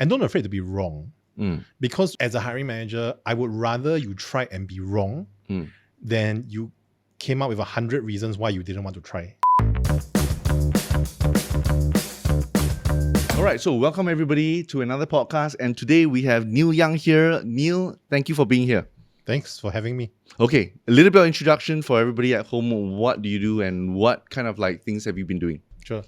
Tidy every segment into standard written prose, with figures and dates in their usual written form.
and don't afraid to be wrong. Because as a hiring manager, I would rather you try and be wrong than you came up with 100 reasons why you didn't want to try. All right, so welcome everybody to another podcast, and today we have Neil Young here. Neil, thank you for being here. Thanks for having me. Okay, a little bit of introduction for everybody at home. What do you do and what kind of things have you been doing? Sure.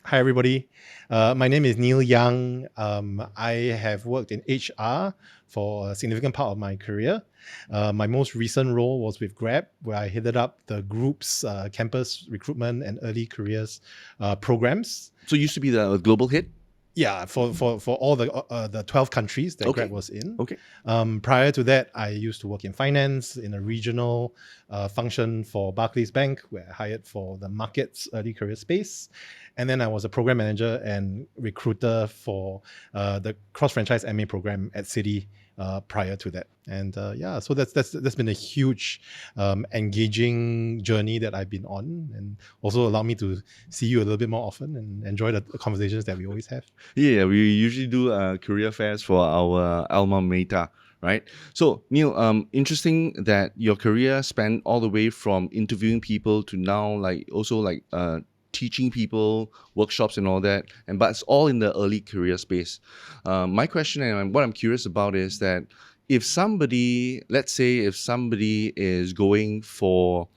Hi, everybody. My name is Neil Young. I have worked in HR for a significant part of my career. My most recent role was with Grab, where I headed up the group's campus recruitment and early careers programs. So you used to be the global head? Yeah, for all the 12 countries that Grab was in. Okay. Prior to that, I used to work in finance in a regional function for Barclays Bank, where I hired for the markets early career space. And then I was a program manager and recruiter for the cross-franchise MA program at Citi prior to that. And so that's been a huge engaging journey that I've been on, and also allowed me to see you a little bit more often and enjoy the conversations that we always have. Yeah, we usually do career fairs for our alma mater, right? So Neil, interesting that your career spanned all the way from interviewing people to now teaching people, workshops and all that, but it's all in the early career space. My question and what I'm curious about is that if somebody is going for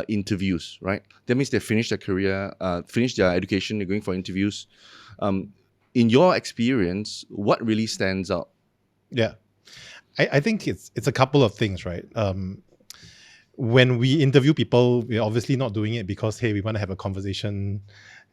interviews, right? That means they finished their career, finished their education, they're going for interviews. In your experience, what really stands out? Yeah, I think it's a couple of things, right? When we interview people, we're obviously not doing it because, hey, we want to have a conversation,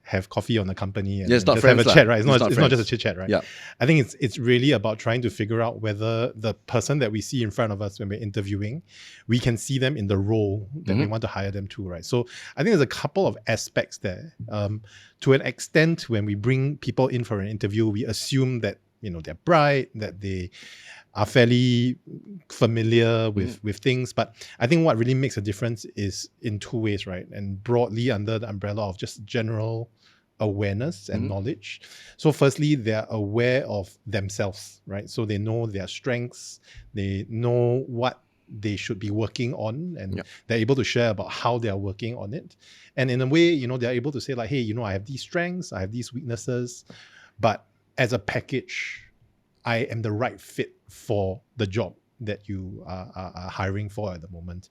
have coffee on the company, and it's not just friends, have a chat, right? It's not just a chit chat, right? Yeah. I think it's really about trying to figure out whether the person that we see in front of us when we're interviewing, we can see them in the role that we want to hire them to, right? So I think there's a couple of aspects there. To an extent, when we bring people in for an interview, we assume that they're bright, that they are fairly familiar with things. But I think what really makes a difference is in two ways, right? And broadly under the umbrella of just general awareness and knowledge. So firstly, they're aware of themselves, right? So they know their strengths, they know what they should be working on, and they're able to share about how they are working on it. And in a way, they're able to say like, hey, I have these strengths, I have these weaknesses, but as a package, I am the right fit for the job that you are hiring for at the moment.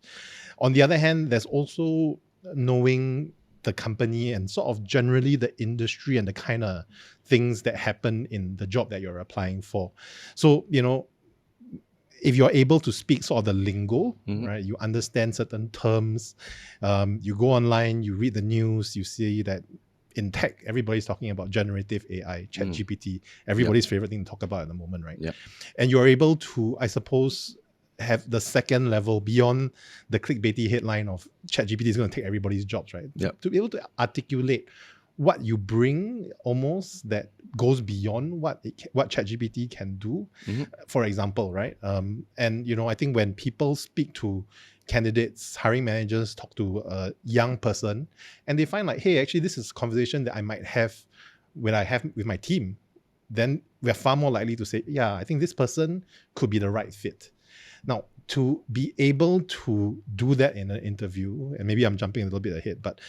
On the other hand, there's also knowing the company and sort of generally the industry and the kind of things that happen in the job that you're applying for. So, if you're able to speak sort of the lingo, right, you understand certain terms, you go online, you read the news, you see that in tech, everybody's talking about generative AI, ChatGPT, everybody's favorite thing to talk about at the moment, right? Yep. And you're able to, I suppose, have the second level beyond the clickbaity headline of ChatGPT is going to take everybody's jobs, right? Yep. To be able to articulate what you bring almost that goes beyond what ChatGPT can do, for example, right? And, I think when people speak to candidates, hiring managers talk to a young person and they find like, hey, actually this is a conversation that I might have when I have with my team, then we're far more likely to say, yeah, I think this person could be the right fit. Now, to be able to do that in an interview, and maybe I'm jumping a little bit ahead, but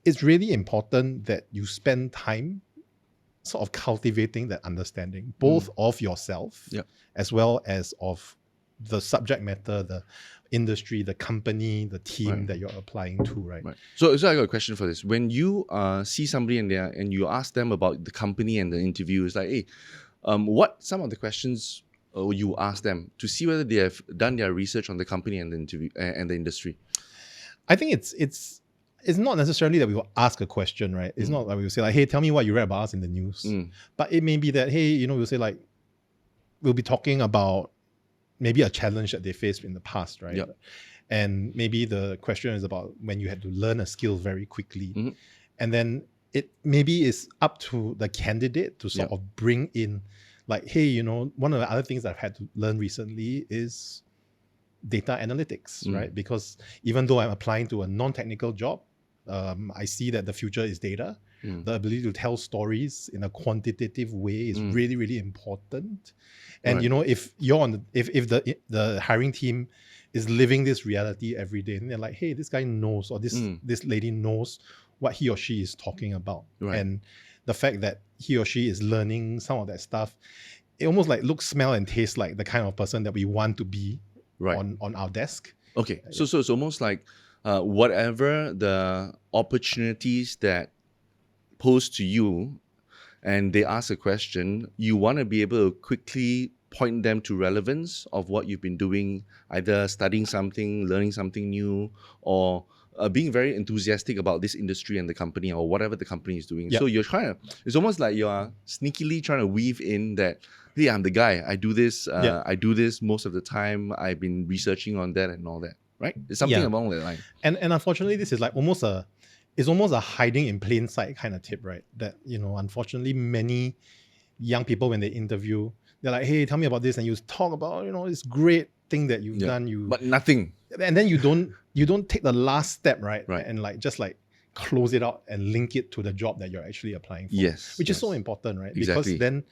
it's really important that you spend time sort of cultivating that understanding, both of yourself as well as of the subject matter, the industry, the company, the team that you're applying to, right? So I got a question for this. When you see somebody in there and you ask them about the company and the interview, it's like, hey, what some of the questions you ask them to see whether they have done their research on the company and the interview and the industry? I think it's not necessarily that we will ask a question, right? It's not like we will say like, hey, tell me what you read about us in the news. But it may be that, hey, we'll say like, we'll be talking about maybe a challenge that they faced in the past, right? Yep. And maybe the question is about when you had to learn a skill very quickly. And then it maybe is up to the candidate to sort of bring in like, hey, one of the other things that I've had to learn recently is data analytics, right? Because even though I'm applying to a non-technical job, I see that the future is data. the ability to tell stories in a quantitative way is really, really important. And you know, if you're on if the hiring team is living this reality every day, and they're like, hey, this guy knows, or this lady knows what he or she is talking about, and the fact that he or she is learning some of that stuff, it almost like looks, smell, and taste like the kind of person that we want to be on our desk. Okay, so it's almost like whatever the opportunities that pose to you, and they ask a question, you want to be able to quickly point them to relevance of what you've been doing, either studying something, learning something new, or being very enthusiastic about this industry and the company, or whatever the company is doing. So you're trying to, it's almost like you're sneakily trying to weave in that, hey, I'm the guy, I do this, I do this most of the time, I've been researching on that and all that, right? It's something along that line. And unfortunately, this is like almost a hiding in plain sight kind of tip, right? That, you know, unfortunately, many young people, when they interview, they're like, hey, tell me about this, and you talk about, you know, this great thing that you've done, but nothing. And then you don't take the last step, right? And like just like close it out and link it to the job that you're actually applying for. Which is so important, right? Because then,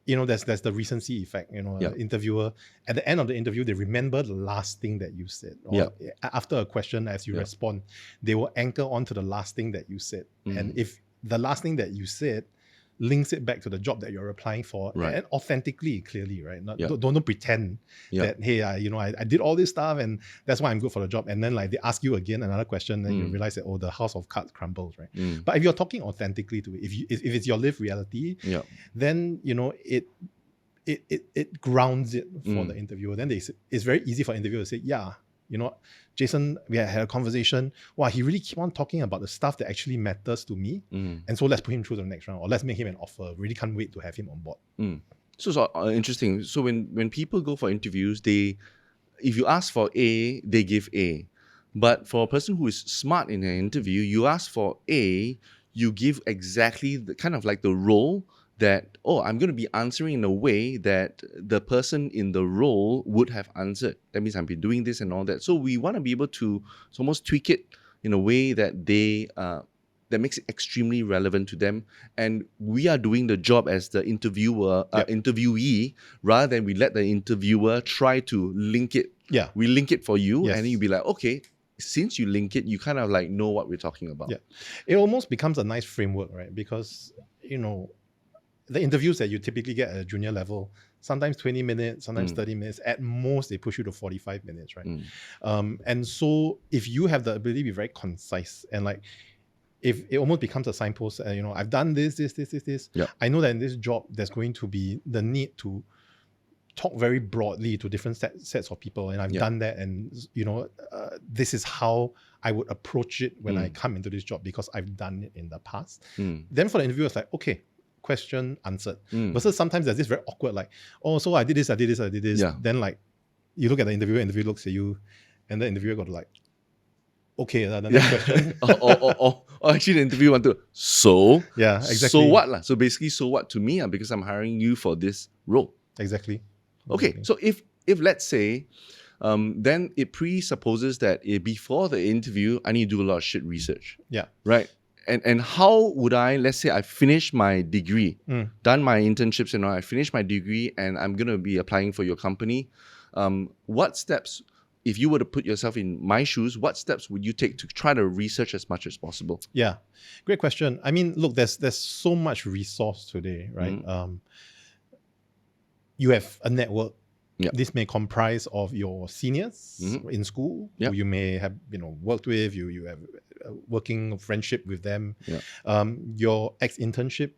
you know, there's the recency effect. You know, an interviewer, at the end of the interview, they remember the last thing that you said. Or after a question, as you respond, they will anchor onto the last thing that you said. And if the last thing that you said links it back to the job that you're applying for, and authentically, clearly, right? Don't pretend that, hey, I did all this stuff and that's why I'm good for the job. And then like they ask you again another question, and you realize that, oh, the house of cards crumbles, right? But if you're talking authentically to it, if it's your lived reality, then you know it grounds it for the interviewer. Then it's very easy for interviewer to say, yeah, you know, Jason, we had a conversation. Wow, he really keep on talking about the stuff that actually matters to me. And so let's put him through to the next round, or let's make him an offer. Really can't wait to have him on board. So interesting. So when people go for interviews, if you ask for A, they give A. But for a person who is smart in an interview, you ask for A, you give exactly the kind of like the role that, oh, I'm going to be answering in a way that the person in the role would have answered. That means I've been doing this and all that. So we want to be able to almost tweak it in a way that that makes it extremely relevant to them. And we are doing the job as the interviewee, rather than we let the interviewer try to link it. We link it for you, and then you'll be like, okay, since you link it, you kind of like know what we're talking about. It almost becomes a nice framework, right? Because, you know, the interviews that you typically get at a junior level, sometimes 20 minutes, sometimes 30 minutes. At most, they push you to 45 minutes, right? And so if you have the ability to be very concise, and like, if it almost becomes a signpost, you know, I've done this. I know that in this job, there's going to be the need to talk very broadly to different sets of people. And I've done that. And, you know, this is how I would approach it when I come into this job, because I've done it in the past. Then for the interviewer, it's like, okay, question answered. Versus sometimes there's this very awkward, like, oh, so I did this. Then like you look at the interviewer looks at you, and the interviewer got like, okay, the next question. or actually the interviewer want to, so exactly. So what lah? So basically, so what to me because I'm hiring you for this role. Exactly. Okay, so if let's say, then it presupposes that before the interview, I need to do a lot of shit research. Right. And how would let's say I finished my degree, done my internships and all, I finished my degree and I'm going to be applying for your company. What steps, if you were to put yourself in my shoes, what steps would you take to try to research as much as possible? Yeah, great question. I mean, look, there's so much resource today, right? You have a network. This may comprise of your seniors in school, who you may have, you know, worked with. You have working friendship with them. Your ex-internship,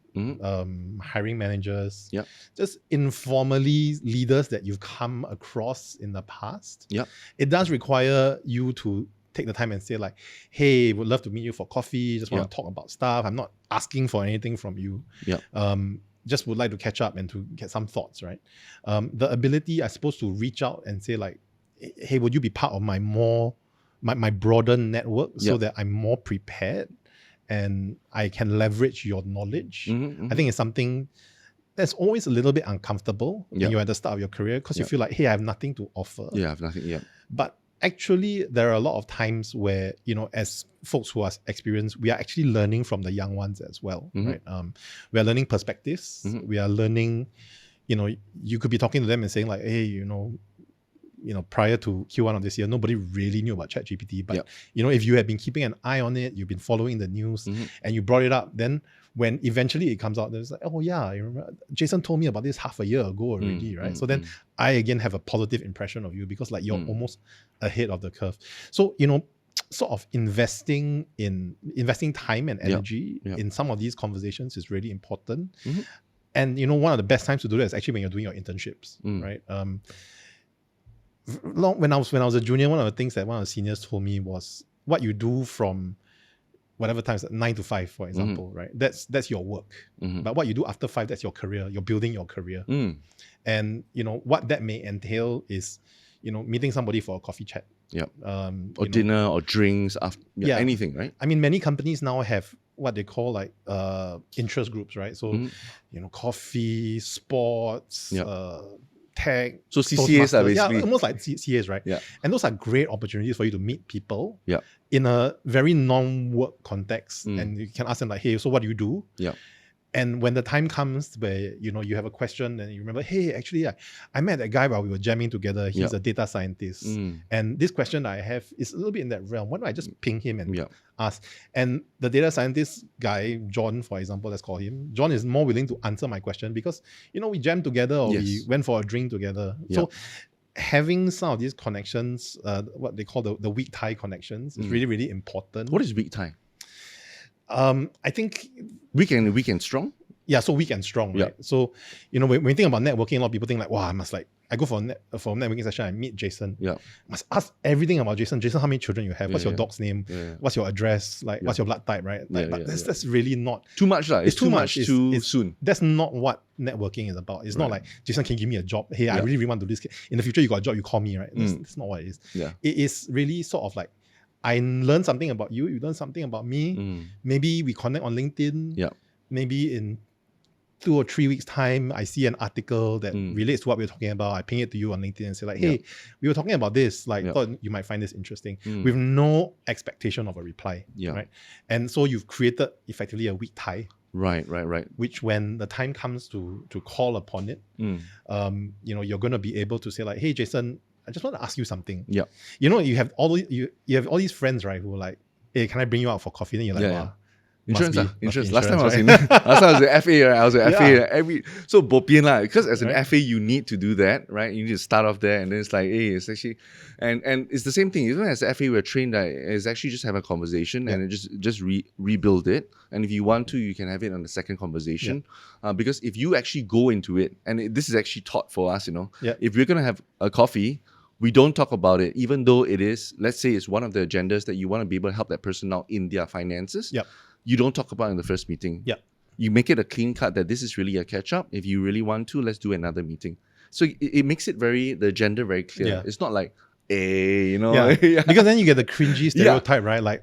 hiring managers, just informally leaders that you've come across in the past. It does require you to take the time and say like, hey, would love to meet you for coffee. Just want to talk about stuff. I'm not asking for anything from you. Just would like to catch up and to get some thoughts, right? The ability, I suppose, to reach out and say like, hey, would you be part of my broader network so that I'm more prepared and I can leverage your knowledge? I think it's something that's always a little bit uncomfortable when you're at the start of your career, because you feel like, hey, I have nothing to offer. I have nothing, But actually, there are a lot of times where, as folks who are experienced, we are actually learning from the young ones as well, right? We are learning perspectives. We are learning, you could be talking to them and saying like, hey, prior to Q1 of this year, nobody really knew about ChatGPT. But, if you had been keeping an eye on it, you've been following the news and you brought it up, then when eventually it comes out, there's like, oh yeah, I remember Jason told me about this half a year ago already, right? So then I again have a positive impression of you because like you're almost ahead of the curve. So, sort of investing time and energy in some of these conversations is really important. And, one of the best times to do that is actually when you're doing your internships, right? When I was a junior, one of the things that one of the seniors told me was what you do from whatever times, 9 to 5, for example, right? That's your work. But what you do after 5, that's your career. You're building your career. And, what that may entail is, meeting somebody for a coffee chat. Or dinner or drinks, after, anything, right? I mean, many companies now have what they call like interest groups, right? So, coffee, sports, tech. So CCAs are basically... Yeah, almost like CCAs, right? Yeah. And those are great opportunities for you to meet people Yeah. in a very non-work context. And you can ask them like, hey, so what do you do? Yeah. And when the time comes where, you have a question and you remember, hey, actually, I met that guy while we were jamming together. He's a data scientist. And this question I have is a little bit in that realm. Why don't I just ping him and ask? And the data scientist guy, John, for example, let's call him. John is more willing to answer my question because, we jammed together or we went for a drink together. So having some of these connections, what they call the weak tie connections, is really, really important. What is weak tie? I think weak and strong. Yeah, so weak and strong, right? So, when you think about networking, a lot of people think like, wow, I go for a networking session, I meet Jason. I must ask everything about Jason. Jason, how many children you have? What's your dog's name? What's your address? Like, what's your blood type, right? But that's really not... Too much. It's too much too soon. That's not what networking is about. It's not like, Jason, can you give me a job? Hey, I really want to do this. In the future, you got a job, you call me, right? That's not what it is. It is really sort of like, I learned something about you, you learn something about me. Maybe we connect on LinkedIn. Maybe in 2 or 3 weeks' time, I see an article that relates to what we're talking about. I ping it to you on LinkedIn and say like, hey, we were talking about this. Like, thought you might find this interesting. With no expectation of a reply. Right? And so you've created effectively a weak tie. Right. Which when the time comes to call upon it, you're going to be able to say like, hey, Jason, I just want to ask you something. You have all these friends, right, who are like, hey, can I bring you out for coffee? Then you're like, wow. Insurance. Last time I was an FA, right? I was an FA. So bopian lah, because as an FA, you need to do that, right? You need to start off there, and then it's like, hey, it's actually, and it's the same thing. Even as an FA, we're trained that is actually just have a conversation and just rebuild it. And if you want to, you can have it on the second conversation, because if you actually go into it, and this is actually taught for us, if we're gonna have a coffee, we don't talk about it, even though it is, let's say it's one of the agendas that you want to be able to help that person out in their finances. You don't talk about it in the first meeting. You make it a clean cut that this is really a catch up. If you really want to, let's do another meeting. So it makes it the agenda very clear. It's not like, because then you get the cringy stereotype, right? Like,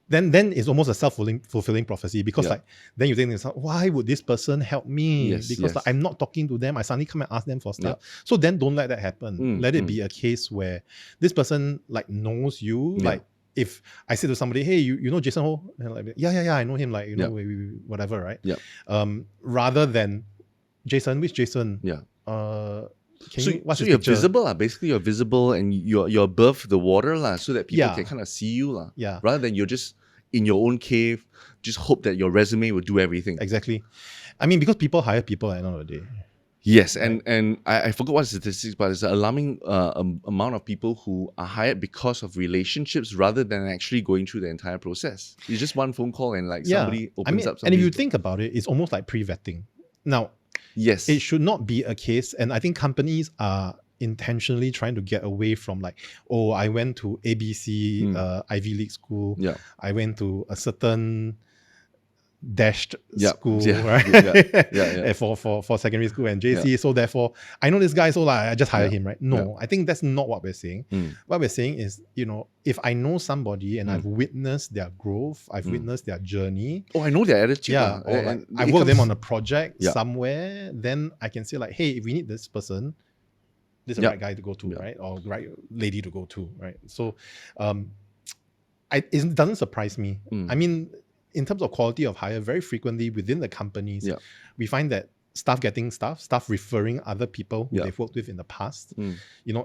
then it's almost a self-fulfilling prophecy because like then you think, why would this person help me? Because like, I'm not talking to them. I suddenly come and ask them for stuff. So then don't let that happen. Let it be a case where this person like knows you. Like if I say to somebody, hey, you know Jason Ho? And like, yeah, I know him. Like, whatever, right? Rather than Jason, which Jason? So you're visible, basically you're visible and you're above the water, so that people can kind of see you. Rather than you're just in your own cave, just hope that your resume will do everything. Exactly. I mean, because people hire people at the end of the day. Yes, and I forgot what statistics, but it's an alarming amount of people who are hired because of relationships rather than actually going through the entire process. It's just one phone call and like somebody opens up. And if you think about it, it's almost like pre-vetting. Now, it should not be a case, and I think companies are intentionally trying to get away from like, oh, I went to ABC Ivy League school. I went to a certain dashed school, right? For secondary school and JC. So therefore, I know this guy, so like I just hire him, right? No, I think that's not what we're saying. What we're saying is, if I know somebody and I've witnessed their growth, I've witnessed their journey. Oh, I know their attitude. Or like, I work with them on a project somewhere, then I can say like, hey, if we need this person, this is the right guy to go to, right? Or right lady to go to, right? So it doesn't surprise me. I mean, in terms of quality of hire, very frequently within the companies, we find that staff getting staff referring other people who they've worked with in the past.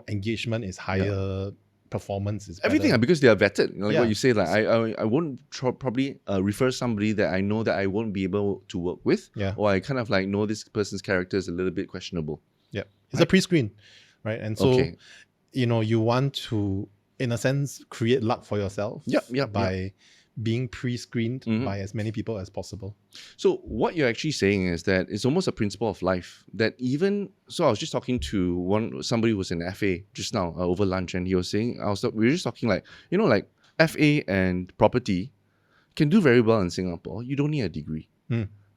Engagement is higher, performance is better. Everything, because they are vetted. Like what you say, like I won't probably refer somebody that I know that I won't be able to work with, or I kind of like know this person's character is a little bit questionable. Yeah, it's a pre-screen, right? And so, you want to, in a sense, create luck for yourself by being pre-screened by as many people as possible. So what you're actually saying is that it's almost a principle of life that even, so I was just talking to somebody who was an FA just now over lunch, and he was saying, we were just talking like, like FA and property can do very well in Singapore. You don't need a degree,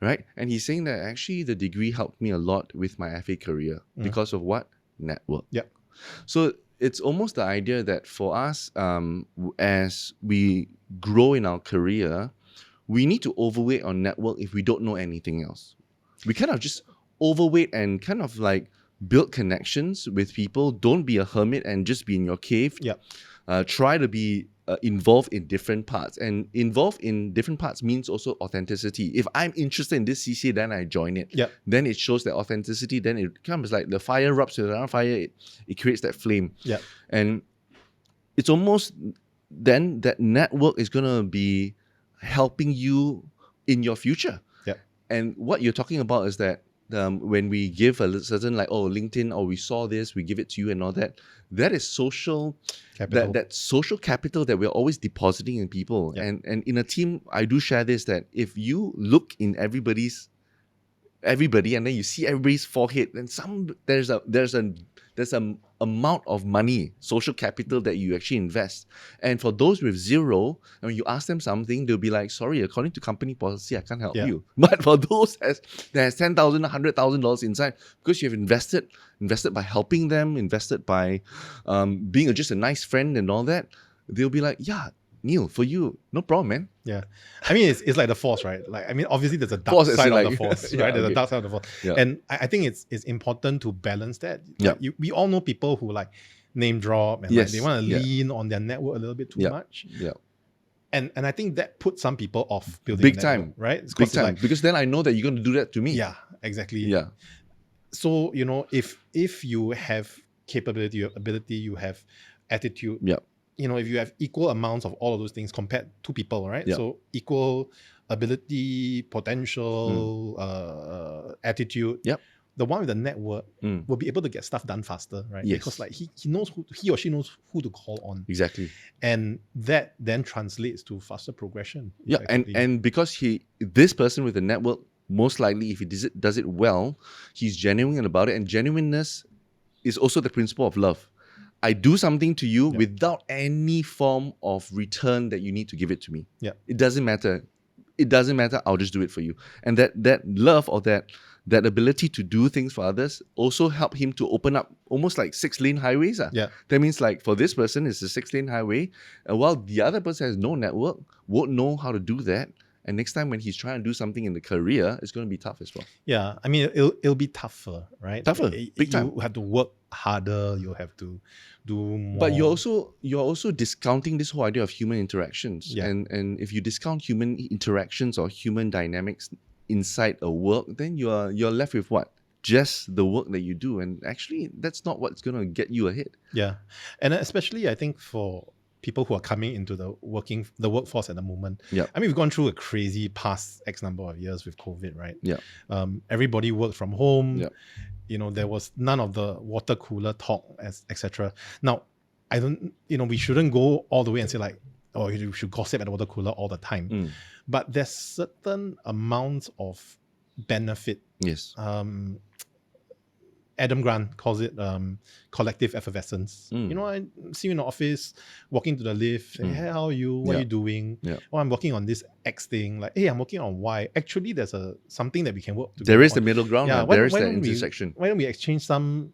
right? And he's saying that actually the degree helped me a lot with my FA career because of what? Network. Yeah. So it's almost the idea that for us, as we grow in our career, we need to overweight on network if we don't know anything else. We kind of just overweight and kind of like build connections with people. Don't be a hermit and just be in your cave. Try to be involved in different parts. And involved in different parts means also authenticity. If I'm interested in this CCA, then I join it. Then it shows that authenticity. Then it comes like the fire rubs with another fire. It creates that flame. And it's almost then that network is going to be helping you in your future. And what you're talking about is that when we give a certain like, LinkedIn, or we saw this, we give it to you and all that, that is social capital. That social capital that we're always depositing in people. And in a team, I do share this, that if you look in everybody and then you see everybody's forehead, then there's an amount of money, social capital that you actually invest. And for those with zero, and when you ask them something, they'll be like, sorry, according to company policy, I can't help you. But for those that has $10,000, $100,000 inside, because you've invested by helping them, invested by being just a nice friend and all that, they'll be like, yeah, Neil, for you, no problem, man. Yeah. I mean, it's like the force, right? Like, I mean, obviously there's a dark side of the force, right? There's a dark side of the force. And I think it's important to balance that. We all know people who like name drop and like, they want to lean on their network a little bit too much. And I think that puts some people off building big a network, time, right? Big time. Because then I know that you're going to do that to me. Yeah, exactly. So, if you have capability, you have ability, you have attitude, if you have equal amounts of all of those things compared to people, right? So equal ability, potential, attitude. The one with the network will be able to get stuff done faster, right? Because like he knows he or she knows who to call on. Exactly. And that then translates to faster progression. And because this person with the network, most likely if he does it well, he's genuine about it. And genuineness is also the principle of love. I do something to you without any form of return that you need to give it to me. It doesn't matter. I'll just do it for you. And that love, or that ability to do things for others, also help him to open up almost like 6-lane highways. That means like for this person, it's a 6-lane highway, while the other person has no network, won't know how to do that. And next time when he's trying to do something in the career, it's going to be tough as well. Yeah, I mean, it'll be tougher, right? Tougher, big time. You have to work harder. You have to do more. But you're also discounting this whole idea of human interactions. And if you discount human interactions or human dynamics inside a work, then you're left with what? Just the work that you do. And actually, that's not what's going to get you ahead. Yeah, and especially I think for people who are coming into the workforce at the moment. I mean, we've gone through a crazy past X number of years with COVID, right? Everybody worked from home. There was none of the water cooler talk, etc. Now, I don't, we shouldn't go all the way and say like, oh, you should gossip at the water cooler all the time. But there's certain amounts of benefit. Adam Grant calls it collective effervescence. I see you in the office, walking to the lift, say, hey, how are you? What are you doing? Oh, I'm working on this X thing. Like, hey, I'm working on Y. Actually, there's something that we can work together. There is the middle ground. There is the intersection. Why don't we exchange some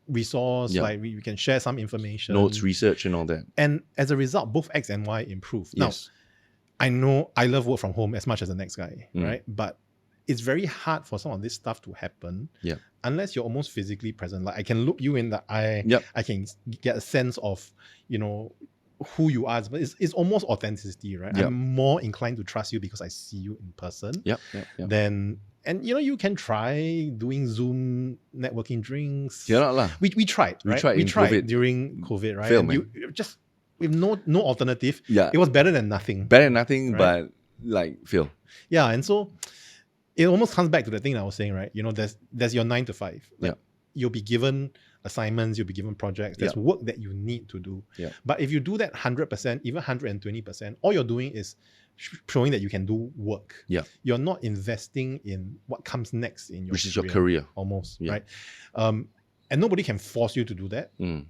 resource? Like we can share some information. Notes, research and all that. And as a result, both X and Y improve. Now, I know I love work from home as much as the next guy, right? But it's very hard for some of this stuff to happen Yeah. unless you're almost physically present. Like I can look you in the eye, Yep. I can get a sense of, who you are. But it's almost authenticity, right? Yep. I'm more inclined to trust you because I see you in person. Yep. And you can try doing Zoom networking drinks. Yeah, lah. We tried, right? We tried in COVID. During COVID, right? Fail, And man. you just with no alternative. Yeah. It was better than nothing. Better than nothing, Right. but like fail. Yeah, and so it almost comes back to the thing that I was saying, right? There's your 9 to 5. Like, Yeah. You'll be given assignments, you'll be given projects. There's Yeah. work that you need to do. Yeah. But if you do that 100%, even 120%, all you're doing is showing that you can do work. Yeah. You're not investing in what comes next in your Which is your career. almost, Yeah. right? And nobody can force you to do that. Mm.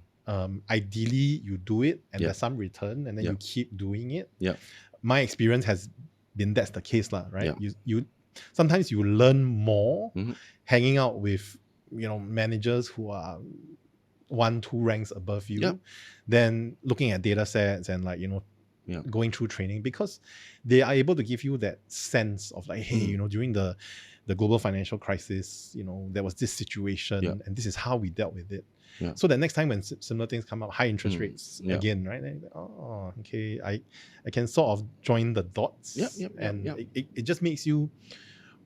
Ideally, you do it and Yeah. there's some return, and then Yeah. you keep doing it. Yeah. My experience has been that's the case, right? Yeah. You sometimes you learn more Mhm. hanging out with managers who are 1-2 ranks above you Yeah. than looking at data sets and Yeah. going through training, because they are able to give you that sense of like, hey, during the global financial crisis, there was this situation Yeah. and this is how we dealt with it. Yeah. So that next time when similar things come up, high interest rates Yeah. again, right? Then, oh, okay, I can sort of join the dots. Yep. And it just makes you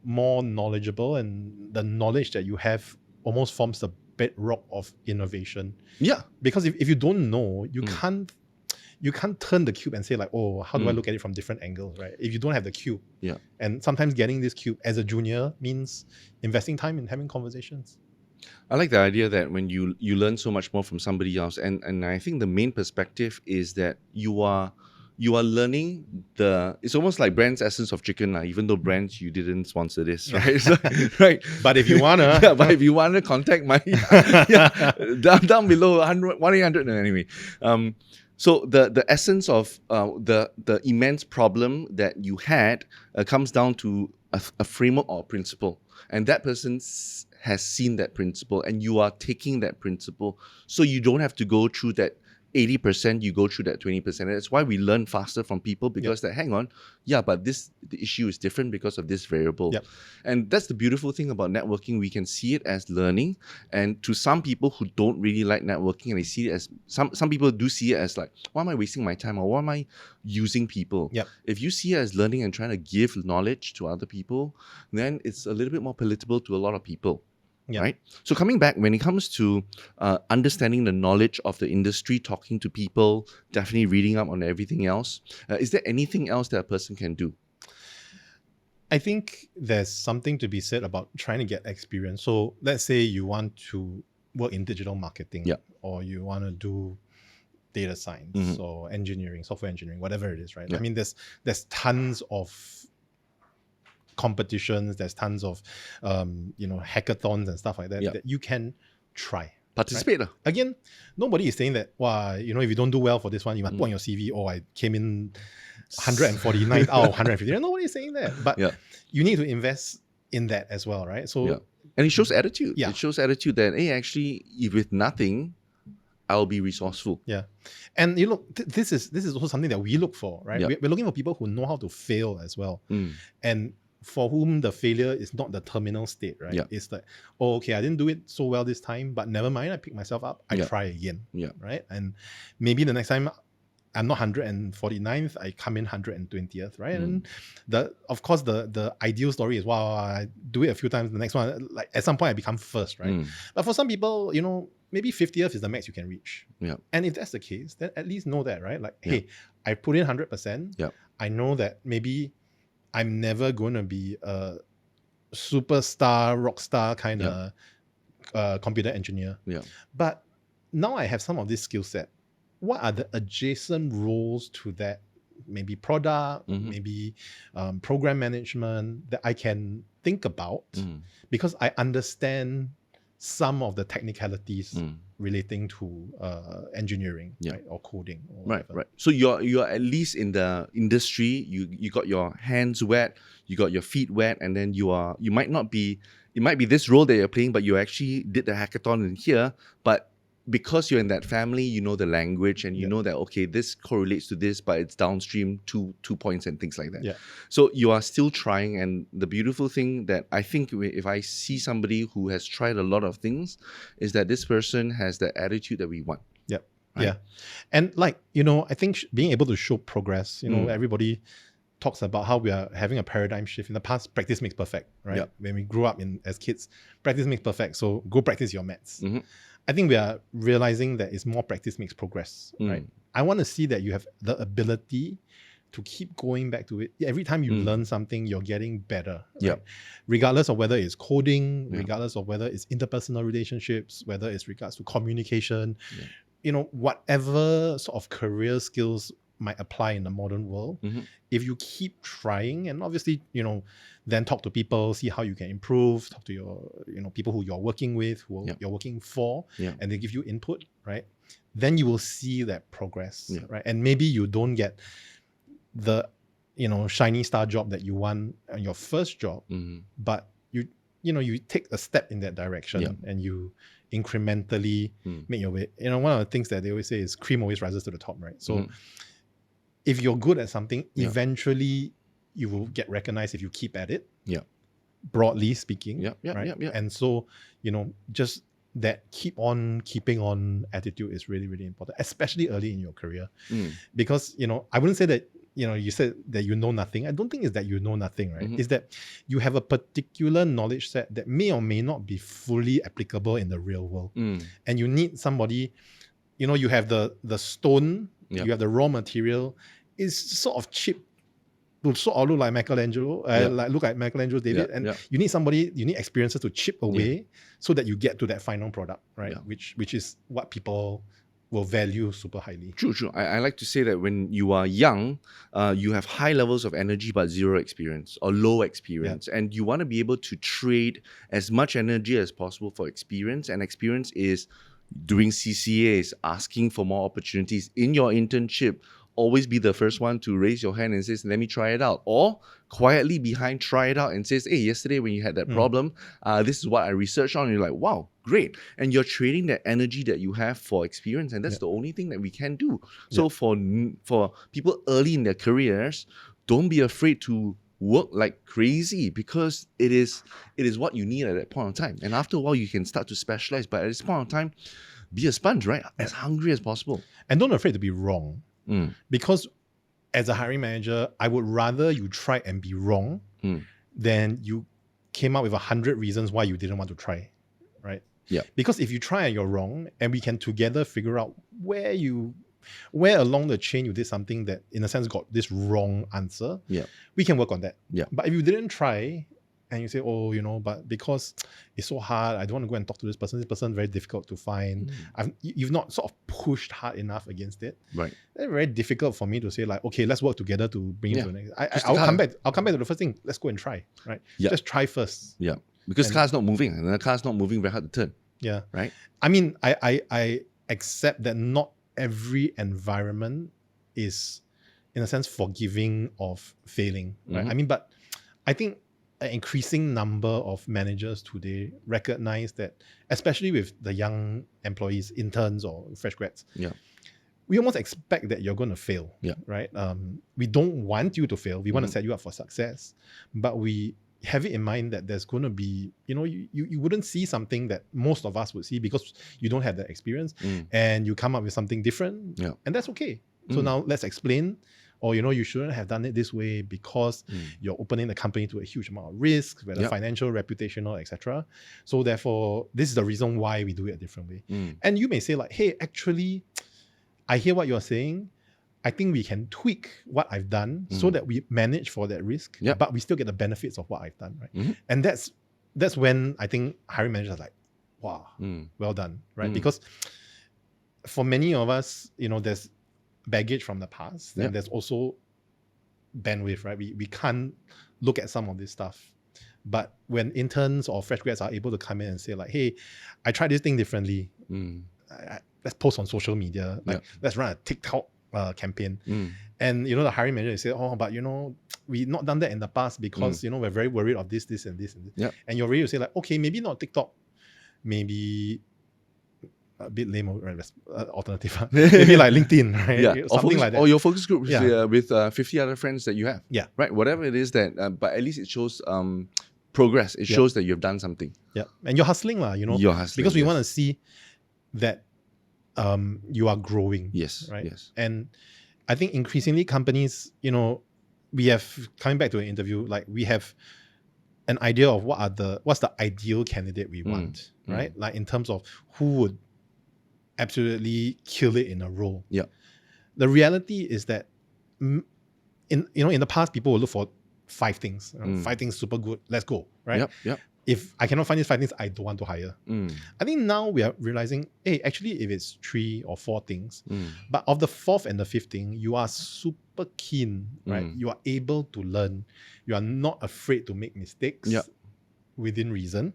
more knowledgeable, and the knowledge that you have almost forms the bedrock of innovation. Yeah. Because if you don't know, you can't turn the cube and say like, oh, how do I look at it from different angles, right? If you don't have the cube. Yeah. And sometimes getting this cube as a junior means investing time in having conversations. I like the idea that when you learn so much more from somebody else, and I think the main perspective is that you are learning it's almost like Brand's essence of chicken, even though Brand, you didn't sponsor this, right? So, right. But if you wanna, but if you wanna contact my down below 1-800 anyway. So the essence of the immense problem that you had comes down to a framework or a principle, and that person has seen that principle, and you are taking that principle, so you don't have to go through that 80%, you go through that 20%. And that's why we learn faster from people, because that, hang on, but the issue is different because of this variable. Yep. And that's the beautiful thing about networking. We can see it as learning. And to some people who don't really like networking, and they see it as, some people do see it as like, why am I wasting my time, or why am I using people? Yep. If you see it as learning and trying to give knowledge to other people, then it's a little bit more palatable to a lot of people. Yeah. Right. So coming back, when it comes to understanding the knowledge of the industry, talking to people, definitely reading up on everything else, is there anything else that a person can do? I think there's something to be said about trying to get experience. So let's say you want to work in digital marketing, or you want to do data science or engineering, software engineering, whatever it is, right? Yeah. I mean, there's tons of competitions, there's tons of hackathons and stuff like that that you can try. Participate. Right? Again, nobody is saying that, if you don't do well for this one, you must put on your CV, I came in 149th out of 150. Nobody is saying that. But you need to invest in that as well, right? So and it shows attitude. Yeah. It shows attitude that, hey, actually, if with nothing, I'll be resourceful. Yeah. And you look, this is also something that we look for, right? Yeah. We're looking for people who know how to fail as well. And for whom the failure is not the terminal state, right? Yeah. It's like, okay, I didn't do it so well this time, but never mind, I pick myself up, I try again. Yeah. Right? And maybe the next time I'm not 149th, I come in 120th, right? And of course the ideal story is, I do it a few times, the next one, like at some point I become first, right? But for some people, maybe 50th is the max you can reach. Yeah. And if that's the case, then at least know that, right? Like, hey, I put in 100%. Yeah. I know that maybe I'm never going to be a superstar, rock star kind of computer engineer. Yeah. But now I have some of this skill set. What are the adjacent roles to that? Maybe product, maybe program management that I can think about because I understand some of the technicalities relating to engineering, right, or coding, or whatever. Right. So you're at least in the industry. You got your hands wet, you got your feet wet, and then you might not be. It might be this role that you're playing, but you actually did the hackathon in here. But because you're in that family, you know the language and you know that, okay, this correlates to this, but it's downstream 2 points and things like that. Yeah. So you are still trying. And the beautiful thing that I think if I see somebody who has tried a lot of things is that this person has the attitude that we want. Yeah. Right? Yeah. And like, you know, I think being able to show progress, you know, everybody talks about how we are having a paradigm shift. In the past, practice makes perfect, right? Yep. When we grew up as kids, practice makes perfect. So go practice your maths. I think we are realizing that it's more practice makes progress, right? I want to see that you have the ability to keep going back to it. Every time you learn something, you're getting better. Right? Regardless of whether it's coding, regardless of whether it's interpersonal relationships, whether it's regards to communication, you know, whatever sort of career skills might apply in the modern world, if you keep trying, and obviously, you know, then talk to people, see how you can improve, talk to your, you know, people who you're working with, who you're working for, and they give you input, right? Then you will see that progress, right? And maybe you don't get the, you know, shiny star job that you want on your first job, but you know, you take a step in that direction and you incrementally make your way. You know, one of the things that they always say is cream always rises to the top, right? So if you're good at something, eventually you will get recognized if you keep at it. Broadly speaking. Right? And so, you know, just that keeping on attitude is really, really important, especially early in your career. Because, you know, I wouldn't say that, you know, you said that you know nothing. I don't think it's that you know nothing, right? It's that you have a particular knowledge set that may or may not be fully applicable in the real world. And you need somebody, you know, you have the stone, you have the raw material. It's sort of cheap to sort of look like Michelangelo, look like Michelangelo's David. And you need somebody, you need experiences to chip away so that you get to that final product, right? Which is what people will value super highly. True. I like to say that when you are young, you have high levels of energy but zero experience or low experience. And you want to be able to trade as much energy as possible for experience. And experience is doing CCAs, asking for more opportunities in your internship. Always be the first one to raise your hand and says, let me try it out. Or quietly behind, try it out and says, hey, yesterday when you had that problem, this is what I researched on. And you're like, wow, great. And you're trading that energy that you have for experience. And that's the only thing that we can do. So for people early in their careers, don't be afraid to work like crazy, because it is what you need at that point in time. And after a while, you can start to specialize. But at this point in time, be a sponge, right? As hungry as possible. And don't be afraid to be wrong. Because as a hiring manager, I would rather you try and be wrong than you came up with 100 reasons why you didn't want to try, right? Because if you try and you're wrong, and we can together figure out where along the chain you did something that in a sense got this wrong answer, we can work on that. But if you didn't try and you say, oh, you know, but because it's so hard, I don't want to go and talk to this person is very difficult to find. You've not sort of pushed hard enough against it. Right. It's very difficult for me to say like, okay, let's work together to bring it to the next. I'll come back to the first thing. Let's go and try, right? Just try first. Because the car's not moving, and the car's not moving, very hard to turn. Right. I mean, I accept that not every environment is, in a sense, forgiving of failing, right? I mean, but I think an increasing number of managers today recognize that, especially with the young employees, interns or fresh grads, we almost expect that you're going to fail, right? We don't want you to fail. We want to set you up for success, but we have it in mind that there's going to be, you know, you wouldn't see something that most of us would see because you don't have that experience, and you come up with something different, and that's okay. So now let's explain. Or, you know, you shouldn't have done it this way because you're opening the company to a huge amount of risk, whether financial, reputational, etc. So therefore, this is the reason why we do it a different way. And you may say like, hey, actually, I hear what you're saying. I think we can tweak what I've done so that we manage for that risk, but we still get the benefits of what I've done, right? And that's when I think hiring managers are like, wow, well done, right? Because for many of us, you know, there's baggage from the past, and there's also bandwidth, right? We can't look at some of this stuff. But when interns or fresh grads are able to come in and say like, hey, I tried this thing differently. Let's post on social media. Like, let's run a TikTok campaign. And, you know, the hiring manager say, oh, but, you know, we've not done that in the past because, you know, we're very worried of this, and this, and this. And you're ready to say like, okay, maybe not TikTok, maybe a bit lame, right? Alternative. Maybe like LinkedIn, right? Yeah, Something like that. or your focus group Yeah. with 50 other friends that you have. Yeah. Right. Whatever it is that, but at least it shows progress. It shows that you've done something. Yeah. And you're hustling, You're hustling, because we yes. want to see that you are growing. Yes. Right. Yes. And I think increasingly companies, we have, coming back to an interview, like we have an idea of what's the ideal candidate we want, right? Like in terms of who would absolutely kill it in a role. Yeah. The reality is that in the past, people will look for 5 things. 5 things super good. Let's go, right? Yep. Yep. If I cannot find these 5 things, I don't want to hire. I think now we are realizing, hey, actually, if it's 3 or 4 things, but of the 4th and the 5th thing, you are super keen, right? You are able to learn. You are not afraid to make mistakes within reason.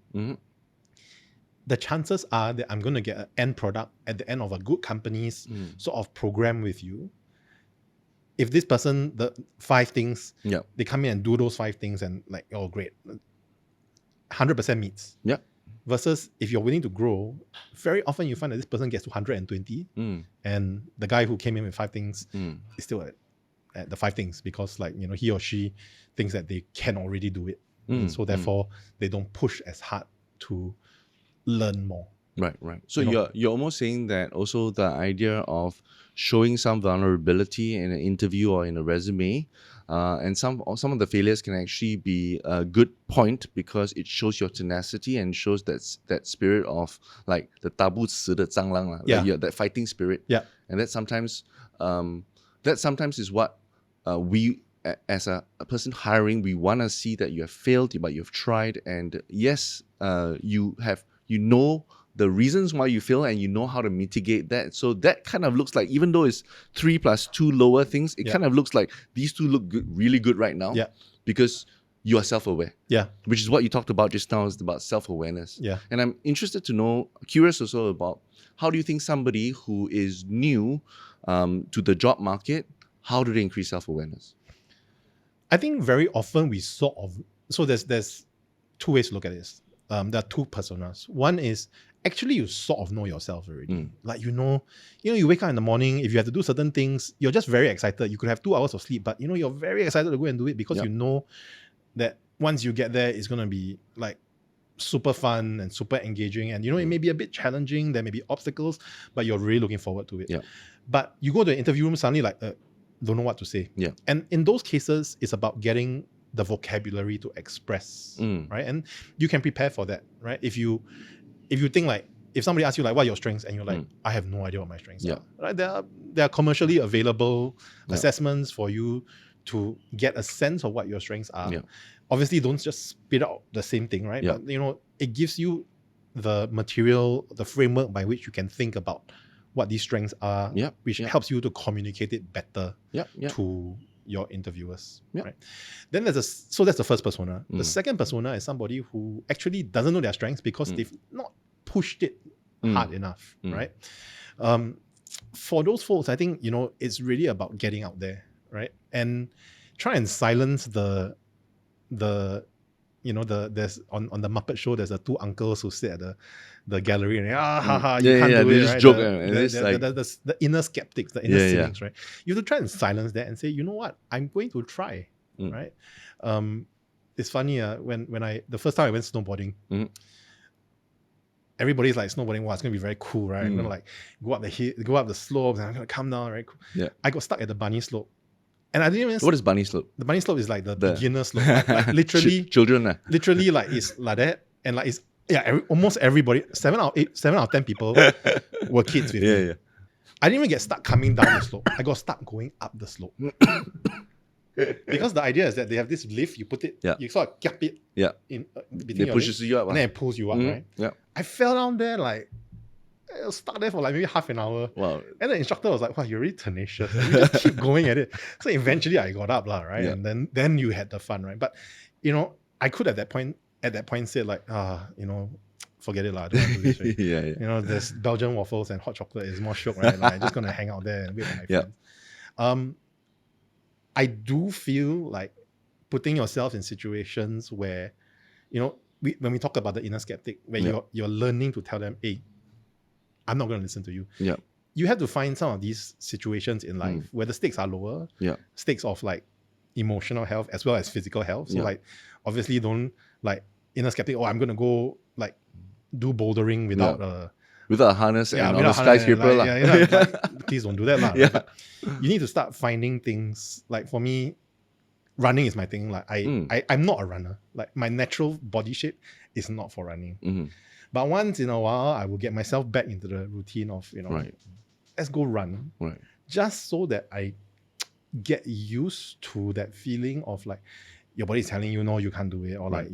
The chances are that I'm going to get an end product at the end of a good company's sort of program with you. If this person, the 5 things, they come in and do those 5 things and like, oh, great. 100% meets. Yeah. Versus if you're willing to grow, very often you find that this person gets to 120 and the guy who came in with 5 things is still at the 5 things because like, he or she thinks that they can already do it. So therefore they don't push as hard to learn more. Right. So you're almost saying that also the idea of showing some vulnerability in an interview or in a resume, and some of the failures can actually be a good point because it shows your tenacity and shows that spirit of like the tabu 死的蟑螂 like that fighting spirit. Yeah. And that sometimes is what we as a person hiring, we want to see that you have failed, but you've tried, and yes, you know the reasons why you fail and you know how to mitigate that. So that kind of looks like, even though it's 3 plus 2 lower things, it kind of looks like these 2 look good, really good right now because you are self-aware. Yeah. Which is what you talked about just now, is about self-awareness. Yeah. And I'm curious also about how do you think somebody who is new to the job market, how do they increase self-awareness? I think very often we so there's 2 ways to look at this. There are 2 personas. One is actually you sort of know yourself already. Like, you wake up in the morning, if you have to do certain things, you're just very excited. You could have 2 hours of sleep, but you're very excited to go and do it because you know that once you get there, it's going to be like super fun and super engaging. And it may be a bit challenging. There may be obstacles, but you're really looking forward to it. Yeah. But you go to an interview room, suddenly like, don't know what to say. Yeah. And in those cases, it's about getting the vocabulary to express, right? And you can prepare for that, right? If you think like, if somebody asks you like, what are your strengths? And you're like, I have no idea what my strengths are. Right? There are commercially available assessments for you to get a sense of what your strengths are. Yeah. Obviously, don't just spit out the same thing, right? Yeah. But it gives you the material, the framework by which you can think about what these strengths are, which helps you to communicate it better to your interviewers. Right? Then so that's the first persona. The second persona is somebody who actually doesn't know their strengths because they've not pushed it hard enough, right? For those folks, I think it's really about getting out there, right? And try and silence the there's on the Muppet Show, there's the 2 uncles who sit at the gallery and you can't do it, right? Joke, the inner skeptics, the inner cynics, right? You have to try and silence that and say, you know what, I'm going to try, right? It's funny, when the first time I went snowboarding, everybody's like, snowboarding, wow, it's gonna be very cool, right? I'm gonna like go up the slopes and I'm gonna come down, right? Yeah. I got stuck at the bunny slope. And I didn't even... What is bunny slope? The bunny slope is like the beginner slope. Like literally... Children. Literally like it's like that. And like it's... Yeah, almost everybody, 7 out of 10 people were kids with me. Yeah. I didn't even get stuck coming down the slope. I got stuck going up the slope. Because the idea is that they have this lift, you put it, you sort of cap it in between it pushes you up. And then it pulls you up, right? Yeah. I fell down there like... I was stuck there for like maybe half an hour. Wow. And the instructor was like, wow, you're really tenacious. You just keep going at it. So eventually I got up, right? Yeah. And then you had the fun, right? But, I could at that point say like, forget it, I don't want to do this, right? Yeah. There's Belgian waffles and hot chocolate is more shook, right? Like, I'm just going to hang out there and wait for my friends. I do feel like putting yourself in situations where, when we talk about the inner skeptic, where you're learning to tell them, hey, I'm not going to listen to you. Yeah. You have to find some of these situations in life where the stakes are lower, Yeah. stakes of like emotional health as well as physical health. So like, obviously don't like inner skeptic, I'm going to go like do bouldering without without a harness and on without a skyscraper. like, like, please don't do that. Yeah. Right? But you need to start finding things. Like for me, running is my thing. Like I'm not a runner. Like my natural body shape is not for running. Mm-hmm. But once in a while, I will get myself back into the routine of, Right. let's go run. Right. Just so that I get used to that feeling of like your body is telling you, no, you can't do it. Or like,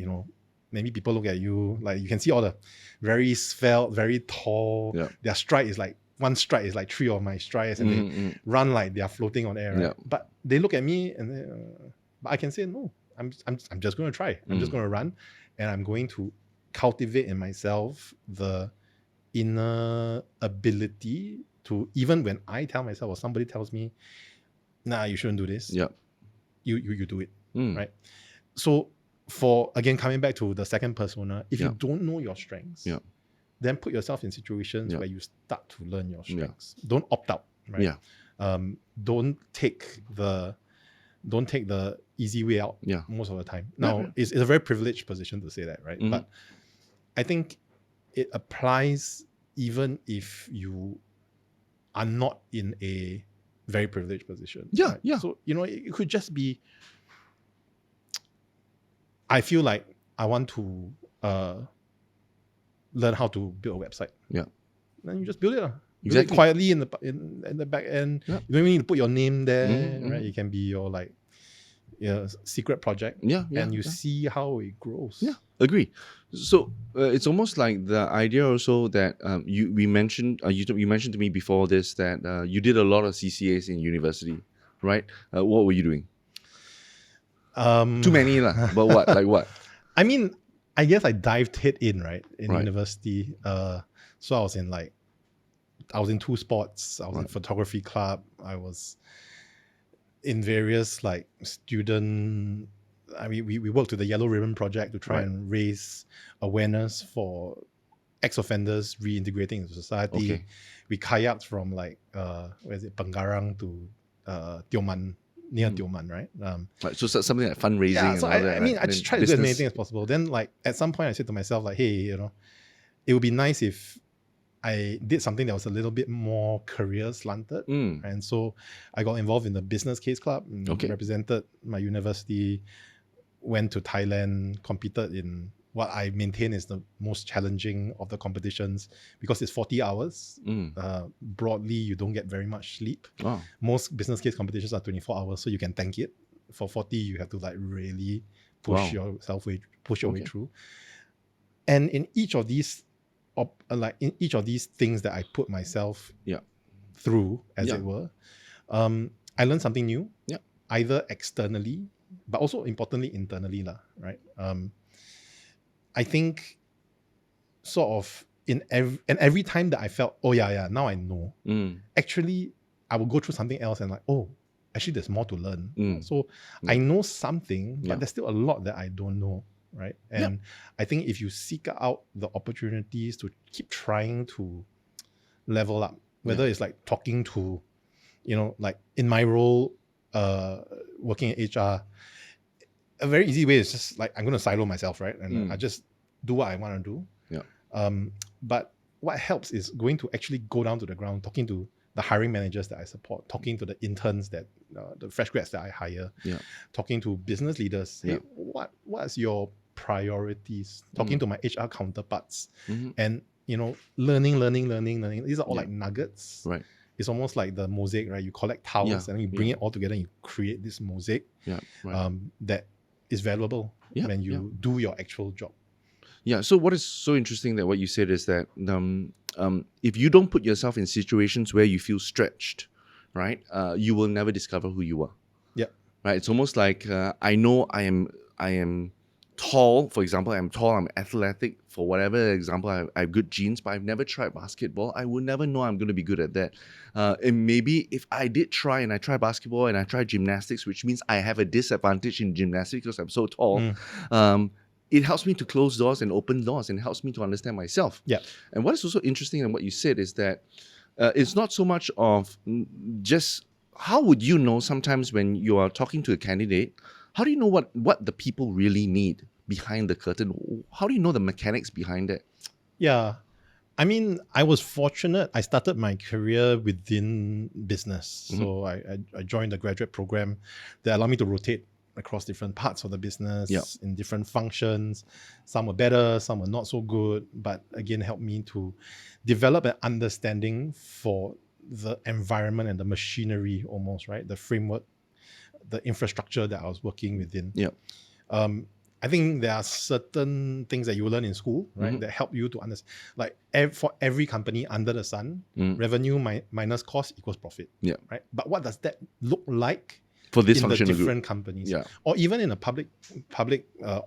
maybe people look at you, like you can see all the very svelte, very tall. Yeah. Their stride is like, one stride is like 3 of my strides, and they run like they are floating on air. Right? Yeah. But they look at me and but I can say, no, I'm just going to try. I'm just going to run, and I'm going to cultivate in myself the inner ability to, even when I tell myself or somebody tells me, nah, you shouldn't do this. Yeah. You do it. Right. So for, again, coming back to the second persona, if you don't know your strengths, then put yourself in situations where you start to learn your strengths. Don't opt out. Right. Yeah. Don't take the easy way out most of the time. Now, it's a very privileged position to say that, right? But I think it applies even if you are not in a very privileged position. Yeah, right? yeah. So, it could just be, I feel like I want to learn how to build a website. Yeah. Then you just build it. Build Exactly. it quietly in the back end. Yeah. You don't even need to put your name there, right? It can be your like secret project. And you see how it grows. Yeah, agree. So it's almost like the idea also that you mentioned to me before this that you did a lot of CCAs in university, right? What were you doing? Too many lah. But what? Like what? I mean, I guess I dived head in, right, in university. So I was in 2 sports. I was in photography club. I was in various like student. I mean, we worked with the Yellow Ribbon Project to try and raise awareness for ex-offenders reintegrating into society. Okay. We kayaked from like where is it, Pengarang to Tioman, near Tioman, right? Right, so something like fundraising. Yeah, and so all I that, mean, right? I just tried to do as many things as possible. Then like at some point I said to myself like, hey, it would be nice if I did something that was a little bit more career slanted. And so I got involved in the business case club, represented my university, went to Thailand, competed in what I maintain is the most challenging of the competitions because it's 40 hours. Broadly, you don't get very much sleep. Oh. Most business case competitions are 24 hours, so you can tank it. For 40, you have to like really push your way through. And in each of these things that I put myself through, as it were, I learned something new. Either externally, but also importantly internally, right? I think sort of every time that I felt, now I know. Actually, I will go through something else and like, actually there's more to learn. So I know something, but there's still a lot that I don't know. Right. And I think if you seek out the opportunities to keep trying to level up, whether it's like talking to, like in my role, working in HR, a very easy way is just like, I'm going to silo myself, right? And I just do what I want to do. But what helps is going to actually go down to the ground, talking to the hiring managers that I support, talking to the interns that, the fresh grads that I hire, talking to business leaders. Hey, what's your priorities? Talking to my HR counterparts, and learning. These are all like nuggets. Right. It's almost like the mosaic, right? You collect tiles and then you bring it all together and you create this mosaic that is valuable when you do your actual job. Yeah. So what is so interesting that what you said is that if you don't put yourself in situations where you feel stretched, right, you will never discover who you are. Yeah. Right. It's almost like I know I am tall. For example, I'm tall. I'm athletic. For whatever example, I have good genes, but I've never tried basketball. I will never know I'm going to be good at that. And maybe if I did try and I try basketball and I try gymnastics, which means I have a disadvantage in gymnastics because I'm so tall. it helps me to close doors and open doors, and helps me to understand myself. Yeah. And what is also interesting in what you said is that it's not so much of just how would you know sometimes when you are talking to a candidate, how do you know what the people really need behind the curtain? How do you know the mechanics behind it? Yeah. I mean, I was fortunate. I started my career within business. So I joined the graduate program that allowed me to rotate across different parts of the business in different functions. Some were better, some were not so good, but again, helped me to develop an understanding for the environment and the machinery almost, right? The framework, the infrastructure that I was working within. Yeah. I think there are certain things that you learn in school, right, that help you to understand. Like for every company under the sun, revenue minus cost equals profit. Yeah. Right. But what does that look like For this in the functional different group. companies? Yeah. Or even in a public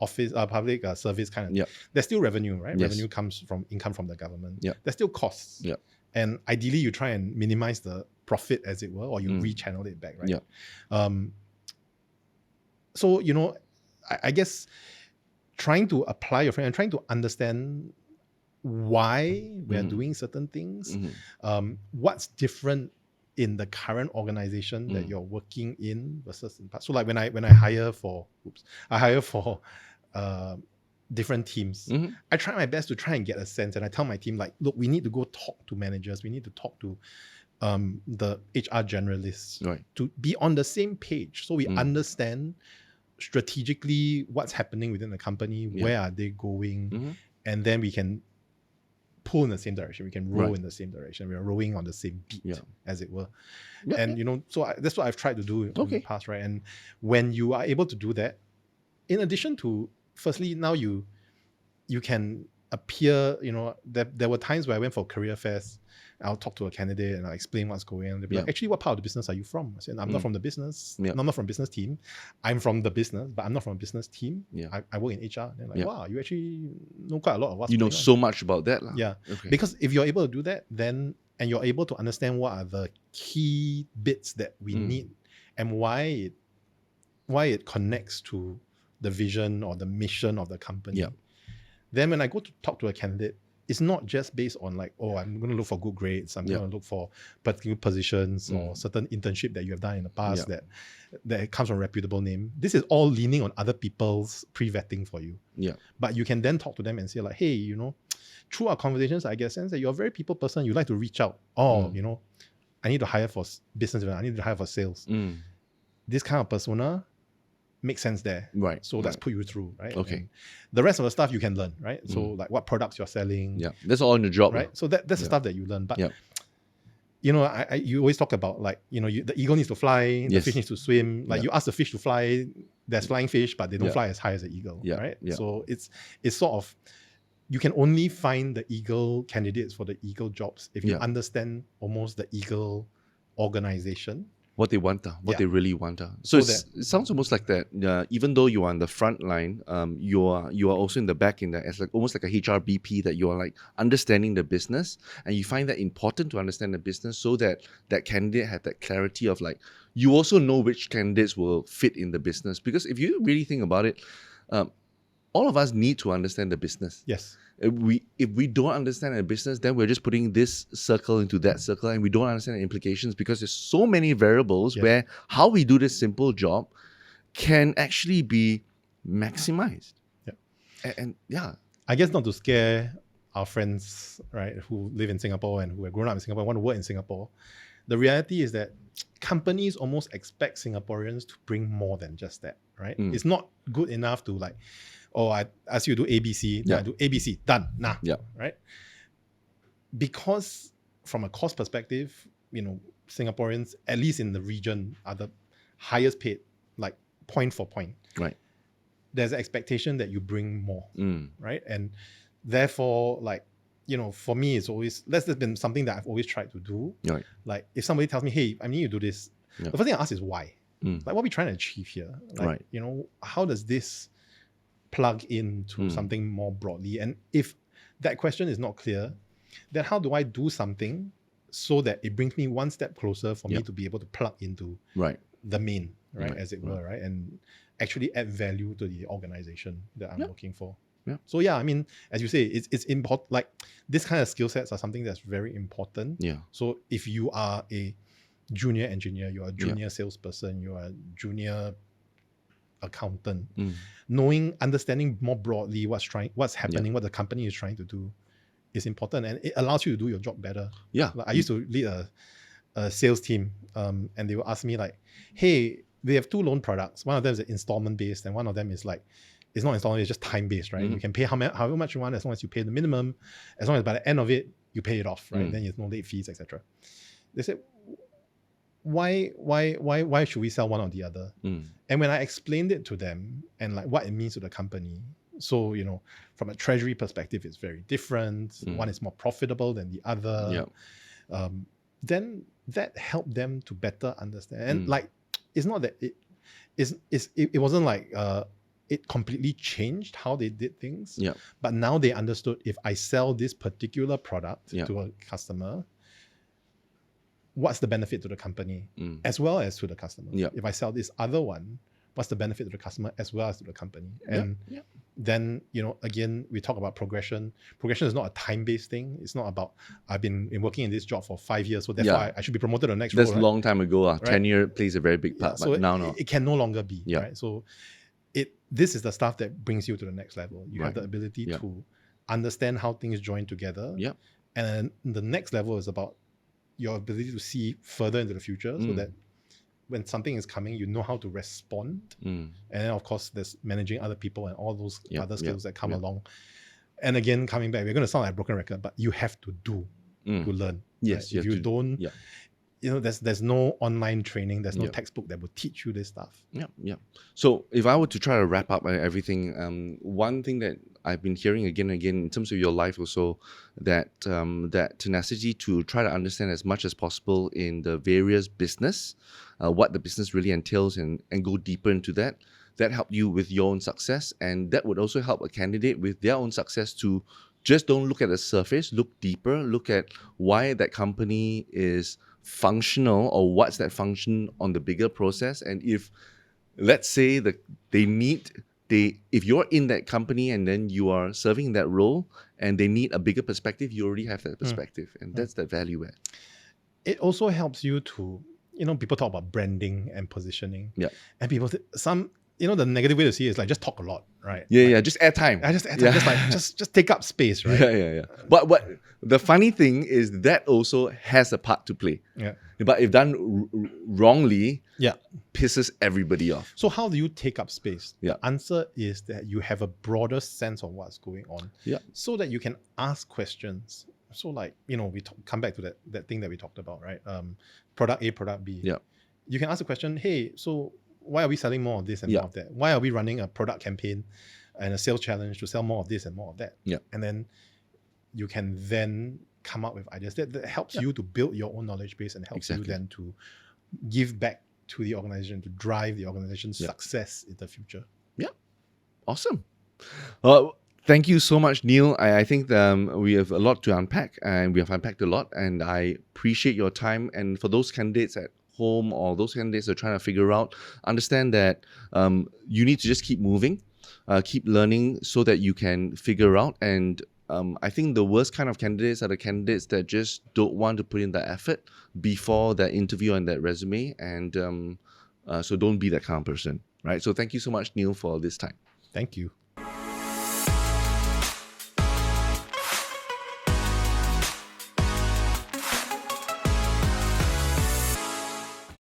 office, public service kind of. Yeah. There's still revenue, right? Yes. Revenue comes from income from the government. Yeah. There's still costs. Yeah. And ideally, you try and minimize the profit, as it were, or you rechannel it back, right? Yeah. So, you know, I guess trying to apply your friend and trying to understand why we're doing certain things, what's different in the current organization that you're working in versus in past. So like when I hire for different teams, I try my best to try and get a sense, and I tell my team, like, look, we need to go talk to managers, we need to talk to the HR generalists, Right. to be on the same page so we understand strategically what's happening within the company, where are they going, and then we can pull in the same direction, we can row in the same direction, we are rowing on the same beat, as it were. And you know, so that's what I've tried to do in the past, right? And when you are able to do that, in addition to, firstly, now you can appear, you know, there were times where I went for career fairs, I'll talk to a candidate and I'll explain what's going on. They'll be like, actually, what part of the business are you from? I said, I'm not from the business. Yeah. I'm not from business team. I'm from the business, but I'm not from a business team. Yeah. I work in HR. They're like, wow, you actually know quite a lot of what's You know going on. so much about that. Yeah. Okay. Because if you're able to do that, then, and you're able to understand what are the key bits that we need and why it connects to the vision or the mission of the company. Yeah. Then when I go to talk to a candidate, it's not just based on like, oh, I'm going to look for good grades, I'm going to look for particular positions or certain internship that you have done in the past that comes from a reputable name. This is all leaning on other people's pre-vetting for you. Yeah. But you can then talk to them and say like, hey, you know, through our conversations, I get a sense that you're a very people person. You like to reach out. Oh, you know, I need to hire for business development. I need to hire for sales. This kind of persona makes sense there. Right. So let's put you through, right? Okay. And the rest of the stuff you can learn, right? So like what products you're selling. Yeah. That's all in the job. Right. So that's the stuff that you learn. But you know, you always talk about like, you know, the eagle needs to fly, the fish needs to swim. Like you ask the fish to fly, there's flying fish, but they don't fly as high as the eagle. Right. Yeah. So it's sort of, you can only find the eagle candidates for the eagle jobs if you understand almost the eagle organization. What they want, what they really want. So it sounds almost like that. Even though you are on the front line, you are also in the back, as like almost like a HRBP, that you are like understanding the business, and you find that important to understand the business so that that candidate have that clarity of like, you also know which candidates will fit in the business. Because if you really think about it, all of us need to understand the business. Yes. If we don't understand the business, then we're just putting this circle into that circle, and we don't understand the implications, because there's so many variables where how we do this simple job can actually be maximized. Yeah. And I guess not to scare our friends, right, who live in Singapore and who have grown up in Singapore and want to work in Singapore. The reality is that companies almost expect Singaporeans to bring more than just that, right? It's not good enough to like, oh, I ask you to do ABC, then I do ABC, done, right? Because from a cost perspective, you know, Singaporeans, at least in the region, are the highest paid, like point for point. Right. There's an expectation that you bring more, right? And therefore, like, you know, for me, it's always, that's been something that I've always tried to do. Right. Like, if somebody tells me, hey, I need you to do this, the first thing I ask is why? Like, what are we trying to achieve here? Like, you know, how does this plug into something more broadly? And if that question is not clear, then how do I do something so that it brings me one step closer for me to be able to plug into the main, right, as it were, right? actually add value to the organization that I'm Yeah. working for. Yeah. So yeah, I mean, as you say, it's important. Like this kind of skill sets are something that's very important. Yeah. So if you are a junior engineer, you are a junior salesperson, you are a junior accountant, understanding more broadly what's happening, what the company is trying to do is important, and it allows you to do your job better. Yeah. Like I used to lead a sales team, and they would ask me like, hey, they have 2 loan products. One of them is installment based, and one of them is like, it's not installment, it's just time based, right? You can pay however much you want, as long as you pay the minimum, as long as by the end of it you pay it off, right? Then there's no late fees, etc. They said, why should we sell one or the other? And when I explained it to them and like what it means to the company, so from a treasury perspective, it's very different. One is more profitable than the other. Then that helped them to better understand. And like, it's not that it wasn't like it completely changed how they did things. But now they understood, if I sell this particular product to a customer, what's the benefit to the company as well as to the customer? If I sell this other one, what's the benefit to the customer as well as to the company? And then, again, we talk about progression. Progression is not a time-based thing. It's not about, I've been working in this job for 5 years, so therefore I should be promoted to the next role. That's a long time ago. Right? Tenure plays a very big part, so but now no. It can no longer be, right? So this is the stuff that brings you to the next level. You have the ability to understand how things join together. And then the next level is about your ability to see further into the future, so that when something is coming, you know how to respond. And then, of course, there's managing other people and all those other skills that come along. And again, coming back, we're going to sound like a broken record, but you have to do to learn. Yes, right? If you don't, there's no online training, there's no textbook that will teach you this stuff. So if I were to try to wrap up everything, one thing that I've been hearing again and again in terms of your life also, that that tenacity to try to understand as much as possible in the various business, what the business really entails, and go deeper into that helped you with your own success, and that would also help a candidate with their own success to just don't look at the surface, look deeper, look at why that company is functional, or what's that function on the bigger process. And if, let's say that if you're in that company and then you are serving in that role and they need a bigger perspective, you already have that perspective, and that's that value add. It also helps you to, people talk about branding and positioning. And people, the negative way to see it is like, just talk a lot, right? Just add time. Just add time, just take up space, right? But what the funny thing is, that also has a part to play. But if done wrongly, pisses everybody off. So how do you take up space? The answer is that you have a broader sense of what's going on, so that you can ask questions. So like, we come back to that thing that we talked about, right? Product A, product B. You can ask the question, hey, so why are we selling more of this and more of that? Why are we running a product campaign and a sales challenge to sell more of this and more of that? And then you can then come up with ideas that helps you to build your own knowledge base, and helps you then to give back to the organization, to drive the organization's success in the future. Awesome. Thank you so much, Neil. I think we have a lot to unpack, and we have unpacked a lot, and I appreciate your time. And for those candidates at home, or those candidates that are trying to figure out, understand that you need to just keep moving, keep learning, so that you can figure out. And I think the worst kind of candidates are the candidates that just don't want to put in the effort before that interview and that resume. And so don't be that kind of person, right? So thank you so much, Neil, for this time. Thank you.